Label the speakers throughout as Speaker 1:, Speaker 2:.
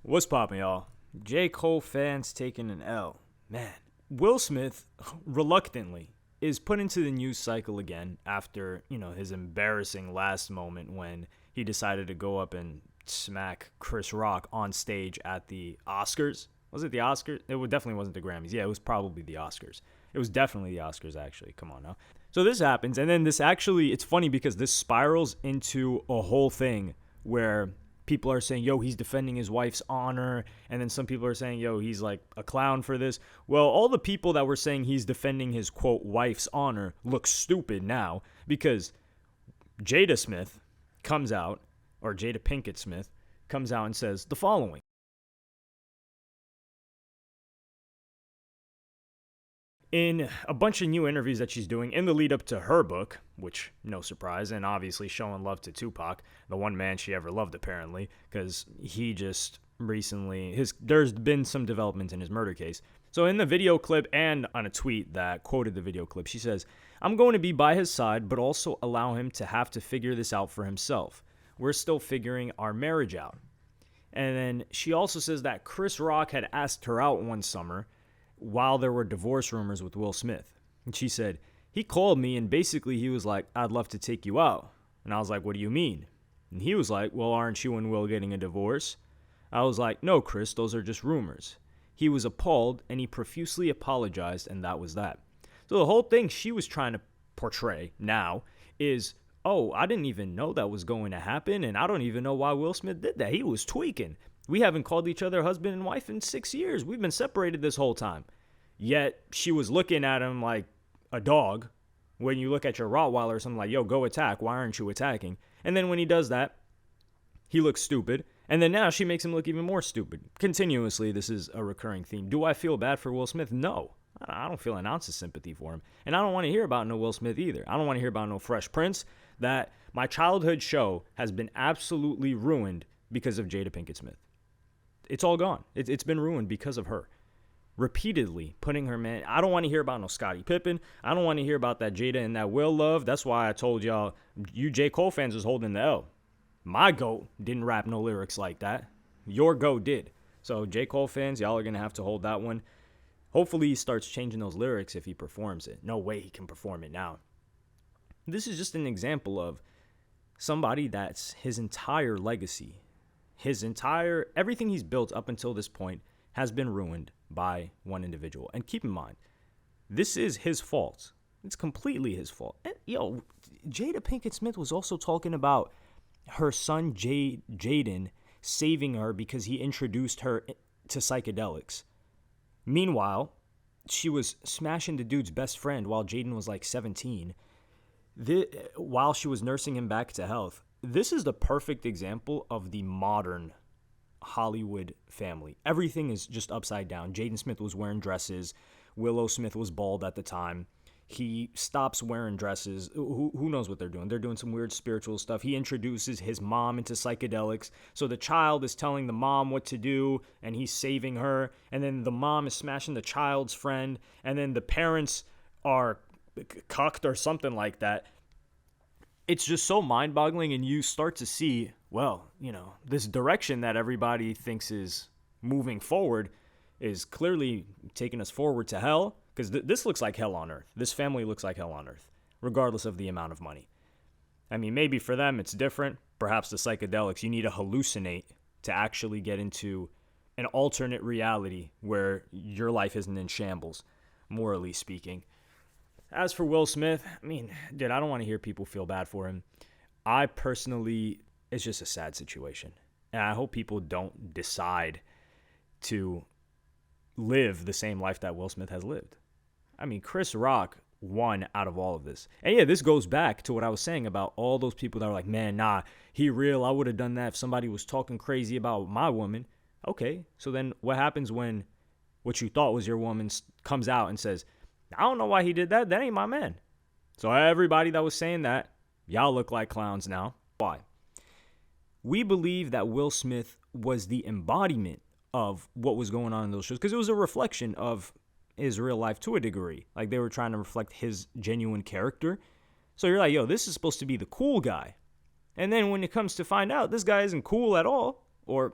Speaker 1: What's poppin', y'all? J. Cole fans taking an L. Man, Will Smith, reluctantly, is put into the news cycle again after, his embarrassing last moment when he decided to go up and smack Chris Rock on stage at the Oscars. Was it the Oscars? Definitely wasn't the Grammys. Yeah, it was probably the Oscars. It was definitely the Oscars, actually. Come on now. So this happens, and then it's funny because this spirals into a whole thing where people are saying, yo, he's defending his wife's honor. And then some people are saying, yo, he's like a clown for this. Well, all the people that were saying he's defending his, quote, wife's honor look stupid now because Jada Smith comes out, or Jada Pinkett Smith comes out and says the following. In a bunch of new interviews that she's doing in the lead up to her book, which, no surprise, and obviously showing love to Tupac, the one man she ever loved apparently, because he just recently, there's been some development in his murder case. So in the video clip and on a tweet that quoted the video clip, she says, "I'm going to be by his side, but also allow him to have to figure this out for himself. We're still figuring our marriage out." And then she also says that Chris Rock had asked her out one summer while there were divorce rumors with Will Smith. And she said, he called me and basically he was like, "I'd love to take you out." And I was like, "What do you mean?" And he was like, "Well, aren't you and Will getting a divorce?" I was like, "No, Chris, those are just rumors." He was appalled and he profusely apologized, and that was that. So the whole thing she was trying to portray now is, oh, I didn't even know that was going to happen, and I don't even know why Will Smith did that. He was tweaking. We haven't called each other husband and wife in 6 years. We've been separated this whole time. Yet she was looking at him like a dog. When you look at your Rottweiler or something like, yo, go attack. Why aren't you attacking? And then when he does that, he looks stupid. And then now she makes him look even more stupid. Continuously, this is a recurring theme. Do I feel bad for Will Smith? No. I don't feel an ounce of sympathy for him. And I don't want to hear about no Will Smith either. I don't want to hear about no Fresh Prince. That my childhood show has been absolutely ruined because of Jada Pinkett Smith. It's all gone. It's been ruined because of her. Repeatedly putting her man. I don't want to hear about no Scottie Pippen. I don't want to hear about that Jada and that Will love. That's why I told y'all, you J. Cole fans was holding the L. My GOAT didn't rap no lyrics like that. Your GOAT did. So J. Cole fans, y'all are going to have to hold that one. Hopefully he starts changing those lyrics if he performs it. No way he can perform it now. This is just an example of somebody that's his entire legacy, everything he's built up until this point has been ruined by one individual. And keep in mind, this is his fault. It's completely his fault. And, Jada Pinkett Smith was also talking about her son Jaden saving her because he introduced her to psychedelics. Meanwhile, she was smashing the dude's best friend while Jaden was like 17, while she was nursing him back to health. This is the perfect example of the modern Hollywood family. Everything is just upside down. Jaden Smith was wearing dresses. Willow Smith was bald at the time. He stops wearing dresses. Who knows what they're doing? They're doing some weird spiritual stuff. He introduces his mom into psychedelics. So the child is telling the mom what to do, and he's saving her. And then the mom is smashing the child's friend. And then the parents are cucked or something like that. It's just so mind-boggling, and you start to see, well, this direction that everybody thinks is moving forward is clearly taking us forward to hell, because this looks like hell on earth. This family looks like hell on earth, regardless of the amount of money. I mean, maybe for them it's different. Perhaps the psychedelics, you need to hallucinate to actually get into an alternate reality where your life isn't in shambles, morally speaking. As for Will Smith, I mean, dude, I don't want to hear people feel bad for him. I personally, it's just a sad situation. And I hope people don't decide to live the same life that Will Smith has lived. I mean, Chris Rock won out of all of this. And yeah, this goes back to what I was saying about all those people that are like, man, nah, he real. I would have done that if somebody was talking crazy about my woman. Okay, so then what happens when what you thought was your woman comes out and says, I don't know why he did that. That ain't my man. So everybody that was saying that, y'all look like clowns now. Why? We believe that Will Smith was the embodiment of what was going on in those shows because it was a reflection of his real life to a degree. Like they were trying to reflect his genuine character. So you're like, yo, this is supposed to be the cool guy. And then when it comes to find out, this guy isn't cool at all. Or,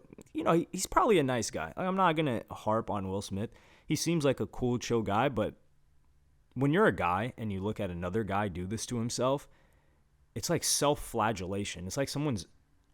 Speaker 1: he's probably a nice guy. Like, I'm not going to harp on Will Smith. He seems like a cool, chill guy, but when you're a guy and you look at another guy do this to himself, it's like self-flagellation. It's like someone's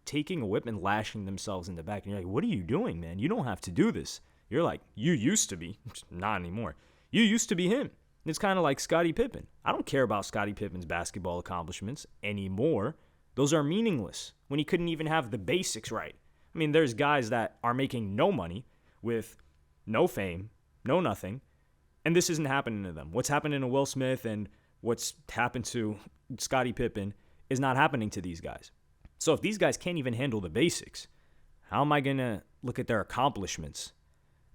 Speaker 1: taking a whip and lashing themselves in the back. And you're like, what are you doing, man? You don't have to do this. You're like, you used to be. Not anymore. You used to be him. It's kind of like Scottie Pippen. I don't care about Scottie Pippen's basketball accomplishments anymore. Those are meaningless when he couldn't even have the basics right. I mean, there's guys that are making no money with no fame, no nothing, and this isn't happening to them. What's happening to Will Smith and what's happened to Scottie Pippen is not happening to these guys. So if these guys can't even handle the basics, how am I going to look at their accomplishments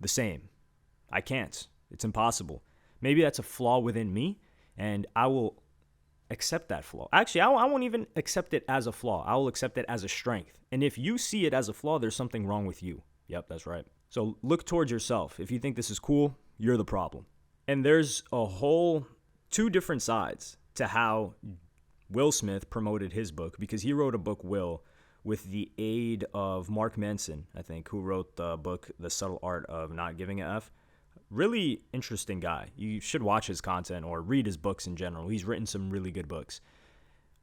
Speaker 1: the same? I can't. It's impossible. Maybe that's a flaw within me, and I will accept that flaw. Actually, I won't even accept it as a flaw. I will accept it as a strength. And if you see it as a flaw, there's something wrong with you. Yep, that's right. So look towards yourself. If you think this is cool, you're the problem. And there's a whole two different sides to how Will Smith promoted his book, because he wrote a book, Will, with the aid of Mark Manson, I think, who wrote the book, The Subtle Art of Not Giving a F. Really interesting guy. You should watch his content or read his books in general. He's written some really good books.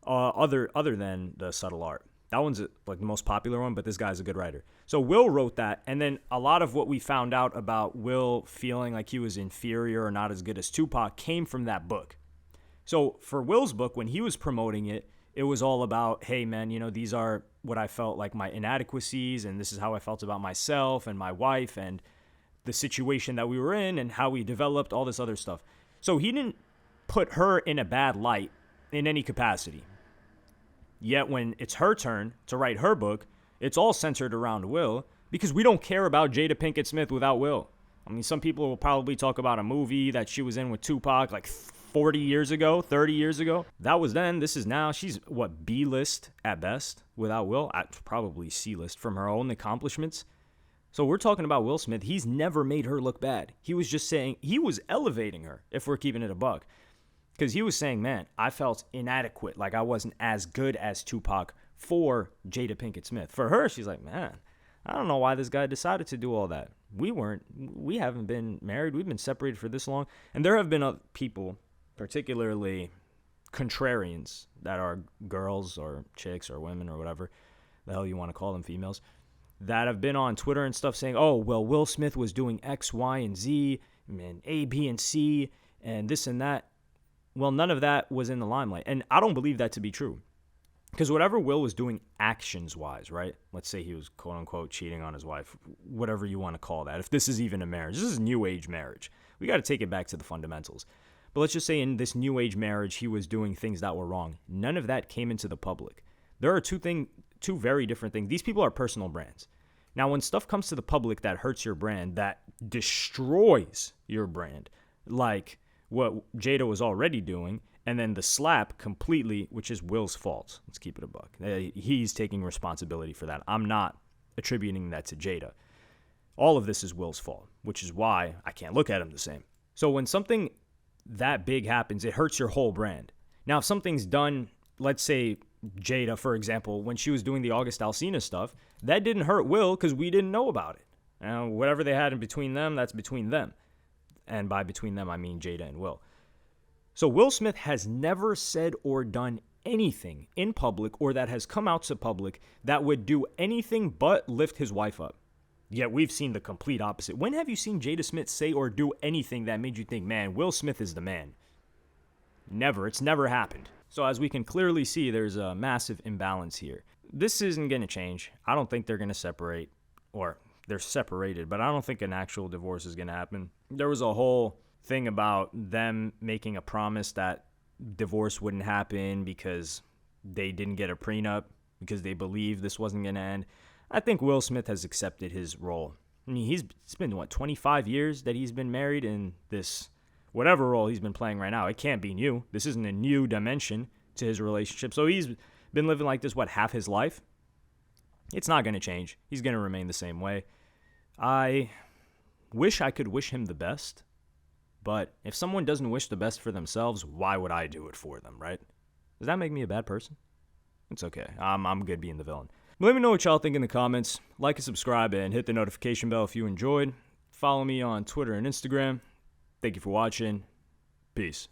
Speaker 1: Other than The Subtle Art. That one's like the most popular one, but this guy's a good writer. So Will wrote that, and then a lot of what we found out about Will feeling like he was inferior or not as good as Tupac came from that book. So for Will's book, when he was promoting it, it was all about, hey man, these are what I felt like my inadequacies, and this is how I felt about myself and my wife and the situation that we were in and how we developed all this other stuff. So he didn't put her in a bad light in any capacity. Yet when it's her turn to write her book, it's all centered around Will, because we don't care about Jada Pinkett Smith without Will. I mean, some people will probably talk about a movie that she was in with Tupac like 40 years ago, 30 years ago. That was then. This is now. She's, B-list at best without Will? Probably C-list from her own accomplishments. So we're talking about Will Smith. He's never made her look bad. He was just saying, he was elevating her, if we're keeping it a buck. Because he was saying, man, I felt inadequate, like I wasn't as good as Tupac for Jada Pinkett Smith. For her, she's like, man, I don't know why this guy decided to do all that. We haven't been married. We've been separated for this long. And there have been other people, particularly contrarians, that are girls or chicks or women or whatever the hell you want to call them, females, that have been on Twitter and stuff saying, oh, well, Will Smith was doing X, Y, and Z, and A, B, and C, and this and that. Well, none of that was in the limelight. And I don't believe that to be true. Because whatever Will was doing actions-wise, right? Let's say he was, quote-unquote, cheating on his wife, whatever you want to call that. If this is even a marriage, this is new age marriage. We got to take it back to the fundamentals. But let's just say in this new age marriage, he was doing things that were wrong. None of that came into the public. There are two very different things. These people are personal brands. Now, when stuff comes to the public that hurts your brand, that destroys your brand, like what Jada was already doing, and then the slap completely, which is Will's fault. Let's keep it a buck. He's taking responsibility for that. I'm not attributing that to Jada. All of this is Will's fault, which is why I can't look at him the same. So when something that big happens, it hurts your whole brand. Now, if something's done, let's say Jada, for example, when she was doing the August Alsina stuff, that didn't hurt Will because we didn't know about it. Now, whatever they had in between them, that's between them. And by between them, I mean Jada and Will. So Will Smith has never said or done anything in public or that has come out to public that would do anything but lift his wife up. Yet we've seen the complete opposite. When have you seen Jada Smith say or do anything that made you think, man, Will Smith is the man? Never. It's never happened. So as we can clearly see, there's a massive imbalance here. This isn't going to change. I don't think they're going to separate, or they're separated, but I don't think an actual divorce is going to happen. There was a whole thing about them making a promise that divorce wouldn't happen because they didn't get a prenup, because they believed this wasn't going to end. I think Will Smith has accepted his role. I mean, it's been, 25 years that he's been married in this, whatever role he's been playing right now. It can't be new. This isn't a new dimension to his relationship. So he's been living like this, half his life? It's not going to change. He's going to remain the same way. I wish I could wish him the best, but if someone doesn't wish the best for themselves, why would I do it for them, right? Does that make me a bad person? It's okay. I'm good being the villain. But let me know what y'all think in the comments. Like and subscribe and hit the notification bell if you enjoyed. Follow me on Twitter and Instagram. Thank you for watching. Peace.